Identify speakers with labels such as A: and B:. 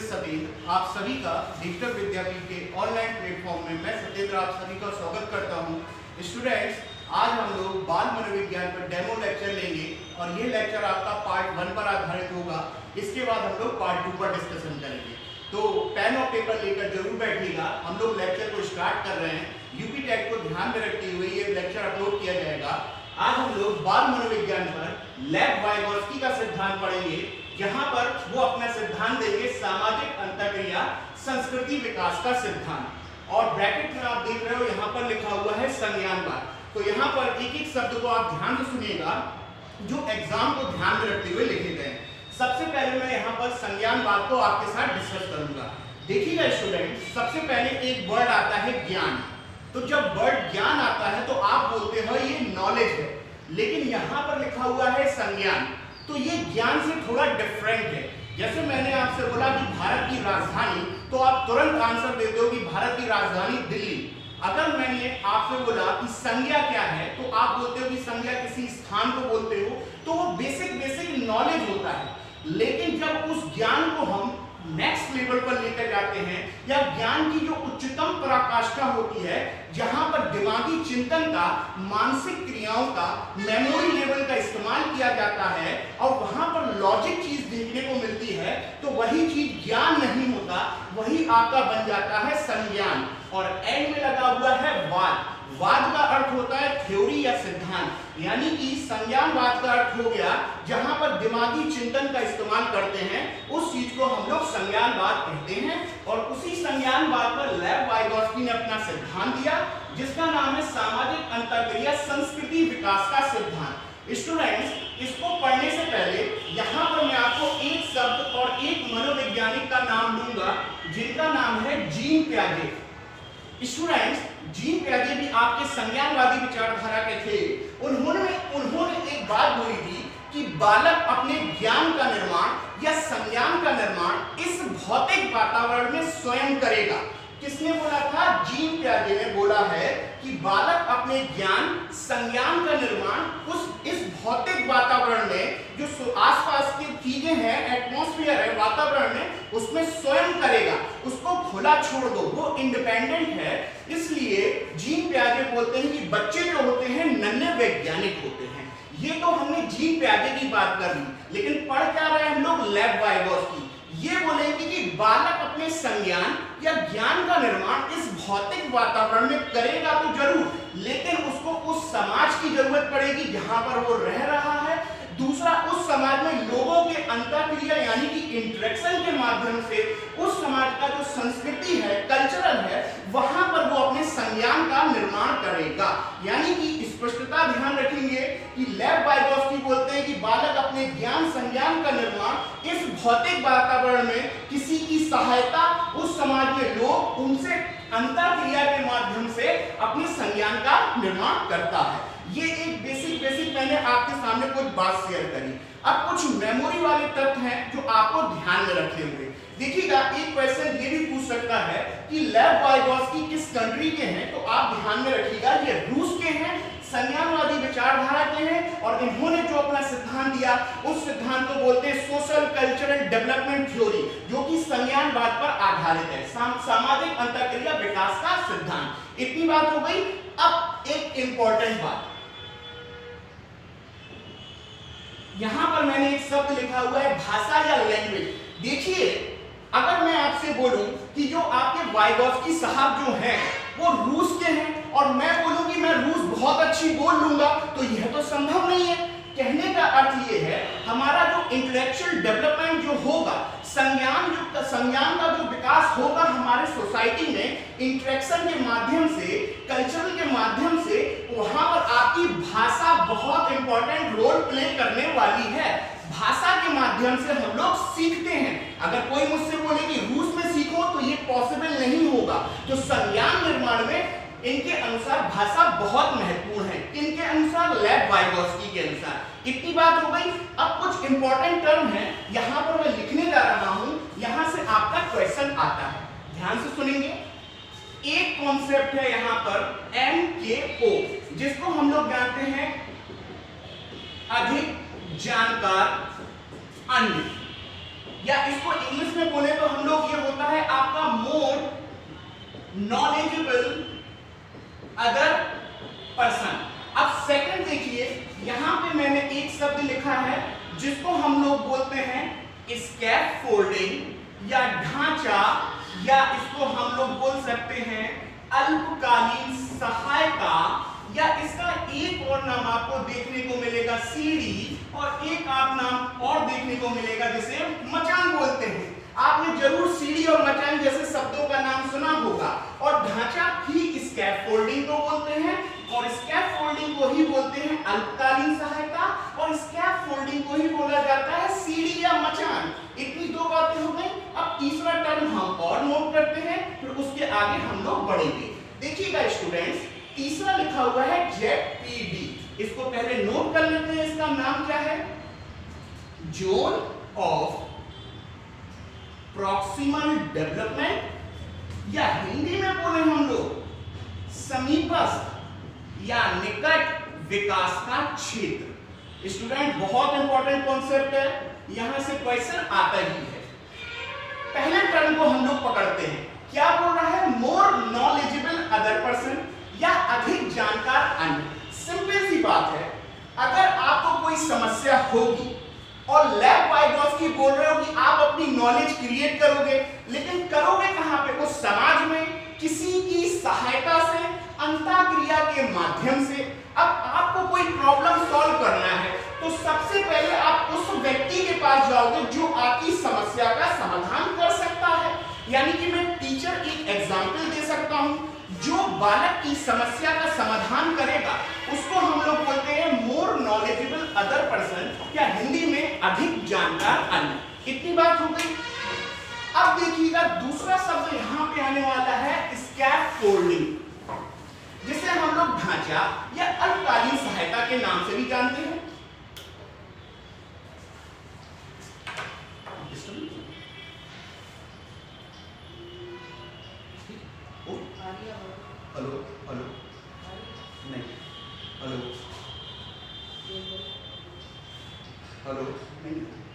A: सतेंद्र, आप सभी का डिजिटल विद्यापीठ के ऑनलाइन प्लेटफॉर्म में मैं सतेंद्र आप सभी का स्वागत करता हूं। स्टूडेंट्स, आज हम लोग बाल मनोविज्ञान पर डेमो लेक्चर लेंगे और ये लेक्चर आपका पार्ट 1 पर आधारित होगा। इसके बाद हम लोग पार्ट 2 पर डिस्कशन करेंगे, तो पेन और पेपर लेकर जरूर बैठिएगा। हम लोग लेक्चर को स्टार्ट कर रहे हैं। यूपी टैग को ध्यान में रखते हुए ये लेक्चर अपलोड किया जाएगा। आज हम लोग बाल मनोविज्ञान पर लेव वाइगोत्स्की का सिद्धांत पढ़ेंगे, जहां पर वो अपना सिद्धांत देंगे सामाजिक अंतःक्रिया संस्कृति विकास का सिद्धांत। और ब्रैकेट में आप देख रहे हो यहाँ पर लिखा हुआ है संज्ञानवाद। तो यहाँ पर एक एक शब्द को आप ध्यान से सुनिएगा जो एग्जाम को ध्यान में रखते हुए लिखे गए हैं। सबसे पहले मैं यहाँ पर संज्ञानवाद को आपके साथ डिस्कस करूंगा। देखिएगा स्टूडेंट, सबसे पहले एक वर्ड आता है ज्ञान। तो जब वर्ड ज्ञान आता है तो आप बोलते हो ये नॉलेज है, लेकिन यहाँ पर लिखा हुआ है संज्ञान, तो ये ज्ञान से थोड़ा डिफरेंट है। जैसे मैंने आपसे बोला कि भारत की राजधानी, तो आप तुरंत आंसर देते हो कि भारत की राजधानी दिल्ली। अगर मैंने आपसे बोला कि संज्ञा क्या है, तो आप बोलते हो कि संज्ञा किसी स्थान को बोलते हो, तो वो बेसिक नॉलेज होता है। लेकिन जब उस ज्ञान को हम नेक्स्ट लेवल पर लेकर जाते हैं, या ज्ञान की जो उच्चतम पराकाष्ठा होती है, जहां पर दिमागी चिंतन का, मानसिक क्रियाओं का, मेमोरी लेवल का इस्तेमाल किया जाता है और वहां पर लॉजिक चीज देखने को मिलती है, तो वही चीज ज्ञान नहीं होता, वही आपका बन जाता है संज्ञान। और एंड में लगा हुआ है वाद। वाद का अर्थ होता है थ्योरी या सिद्धांत, यानी कि संज्ञानवाद का अर्थ हो गया जहां पर दिमागी चिंतन का इस्तेमाल करते हैं, उस चीज को हम लोग संज्ञानवाद कहते हैं। और उसी संज्ञानवाद पर लेव वाइगोत्स्की ने अपना सिद्धांत दिया, जिसका नाम है सामाजिक अंतःक्रिया संस्कृति विकास का सिद्धांत। स्टूडेंट्स, इसको पढ़ने से पहले यहाँ पर मैं आपको एक शब्द और एक मनोवैज्ञानिक का नाम दूंगा, जिनका नाम है जीन पियाजे। स्टूडेंट्स, जीन पियाजे भी आपके संज्ञानवादी विचारधारा के थे। उन्होंने एक बात बोली थी कि बालक अपने ज्ञान का निर्माण या संज्ञान का निर्माण इस भौतिक वातावरण में स्वयं करेगा। किसने बोला था? जीन पियाजे ने बोला है कि बालक अपने ज्ञान संज्ञान का निर्माण इस भौतिक वातावरण में, जो आसपास की चीजें हैं, एटमॉस्फेयर है, वातावरण में, उसमें स्वयं करेगा। उसको खुला छोड़ दो, वो इंडिपेंडेंट है। इसलिए जीन पियाजे बोलते हैं कि बच्चे जो होते हैं नन्हे वैज्ञानिक होते हैं। ये तो हमने जीन पियाजे की बात कर ली, लेकिन पढ़ क्या रहे हैं हम लोग? लेव वाइगोत्स्की। ये बोलेंगे कि बालक अपने संज्ञान या ज्ञान का निर्माण इस भौतिक वातावरण में करेगा तो जरूर, लेकिन उसको उस समाज की जरूरत पड़ेगी जहां पर वो रह रहा है। दूसरा, उस समाज में लोगों के अंतःक्रिया यानी कि इंटरेक्शन के माध्यम से उस समाज का जो संस्कृति है, कल्चरल है, वहां पर वो अपने संज्ञान का निर्माण करेगा। यानी कि स्पष्टता ध्यान रखेंगे कि लेव वाइगोत्स्की बोलते हैं कि बालक अपने ज्ञान संज्ञान का निर्माण इस भौतिक वातावरण में किसी की सहायता, उस समाज में लोग उनसे अंतःक्रिया के माध्यम से अपने संज्ञान का निर्माण करता है। ये एक बेसिक मैंने आपके सामने कुछ बात शेयर करी। अब कुछ मेमोरी वाले तत्व हैं जो आपको ध्यान में रखे हुए। देखिएगा, एक क्वेश्चन ये भी पूछ सकता है कि लेव वाइगोत्स्की किस कंट्री के हैं, तो आप ध्यान में रखिएगा ये रूस के हैं, संज्ञानवादी विचारधारा के हैं, और इन्होंने जो अपना सिद्धांत दिया उस सिद्धांत को बोलते हैं सोशल कल्चरल डेवलपमेंट थ्योरी, जो कि संज्ञानवाद पर आधारित है, सामाजिक अंतःक्रिया विकास का सिद्धांत। इतनी बात हो गई। अब एक इंपॉर्टेंट बात, यहां पर मैंने एक शब्द लिखा हुआ है भाषा या लैंग्वेज। देखिए, अगर मैं आपसे बोलूं कि जो आपके वाइगोत्स्की साहब जो हैं वो रूस के हैं, और मैं बोलूं कि मैं रूस बहुत अच्छी बोल लूंगा, तो यह तो संभव नहीं है। कहने का अर्थ ये है, हमारा जो इंटेलेक्चुअल डेवलपमेंट जो होगा, संज्ञान का जो विकास होगा हमारे सोसाइटी में इंटरेक्शन के माध्यम से, कल्चरल के माध्यम से, वहां पर आपकी भाषा बहुत इंपॉर्टेंट रोल प्ले करने वाली है। भाषा के माध्यम से हम लोग सीखते हैं। अगर कोई मुझसे बोले कि रूस में सीखो, तो ये पॉसिबल नहीं होगा। तो संज्ञान निर्माण में इनके अनुसार भाषा बहुत महत्वपूर्ण है। इनके अनुसार, लेव वाइगोत्स्की के अनुसार। इतनी बात हो गई। अब कुछ इंपॉर्टेंट टर्म है यहां पर मैं लिखने जा रहा हूं, यहां से आपका क्वेश्चन आता है, ध्यान से सुनेंगे। एक कॉन्सेप्ट है यहां पर MKO, जिसको हम लोग जानते हैं अधिक जानकार अन्य, या इसको इंग्लिश में बोले तो हम लोग नॉलेजेबल अदर पर्सन। अब सेकंड देखिए, यहां पे मैंने एक शब्द लिखा है जिसको हम लोग बोलते हैं स्कैफोल्डिंग या ढांचा, या इसको हम लोग बोल सकते हैं अल्पकालीन सहायता, या इसका एक और नाम आपको देखने को मिलेगा सीढ़ी, और एक आप नाम और देखने को मिलेगा जिसे मचान बोलते हैं। आपने जरूर सीढ़ी और मचान जैसे शब्दों का नाम सुना होगा। और ढांचा ही स्कैफोल्डिंग को बोलते हैं, और स्कैफोल्डिंग को ही बोलते हैं अल्पकालीन सहायता, और स्कैफोल्डिंग को ही बोला जाता है सीढ़ी या मचान। इतनी दो बातें हो गई। अब तीसरा टर्म हम और नोट करते हैं, फिर उसके आगे हम लोग बढ़ेंगे। देखिएगा स्टूडेंट्स, तीसरा लिखा हुआ है जेपीडी। इसको पहले नोट कर लेते हैं। इसका नाम क्या है? जोन ऑफ प्रॉक्सिमल डेवलपमेंट, या हिंदी में बोले हम लोग समीपस्थ या निकट विकास का क्षेत्र। स्टूडेंट, बहुत इंपॉर्टेंट कॉन्सेप्ट है, यहां से क्वेश्चन आता ही है। पहले टर्म को हम लोग पकड़ते हैं। क्या बोल रहा है? मोर नॉलेजेबल अदर पर्सन, या अधिक जानकार अन्य। सिंपल सी बात है, अगर आपको कोई समस्या होगी और लैब वाइगोस्की बोल रहे हो कि आप अपनी नॉलेज क्रिएट करोगे, लेकिन करोगे कहां पे? उस समाज में किसी की सहायता से, अंतःक्रिया के माध्यम से। अब आपको कोई प्रॉब्लम सॉल्व करना है तो सबसे पहले आप उस व्यक्ति के पास जाओगे जो आपकी समस्या का समाधान कर सकता है। यानी कि मैं टीचर एक एग्जांपल दे सकता हूं, जो बालक की समस्या का समाधान करेगा उसको हम लोग बोलते हैं मोर नॉलेजेबल अदर पर्सन, या हिंदी में अधिक जानकार अन्य। इतनी बात हो गई। अब देखिएगा, दूसरा शब्द यहां पे आने वाला है स्कैफोल्डिंग, जिसे हम लोग ढांचा या अल्पकालीन सहायता के नाम से भी जानते हैं। हेलो हेलो नहीं, हेलो हेलो नहीं।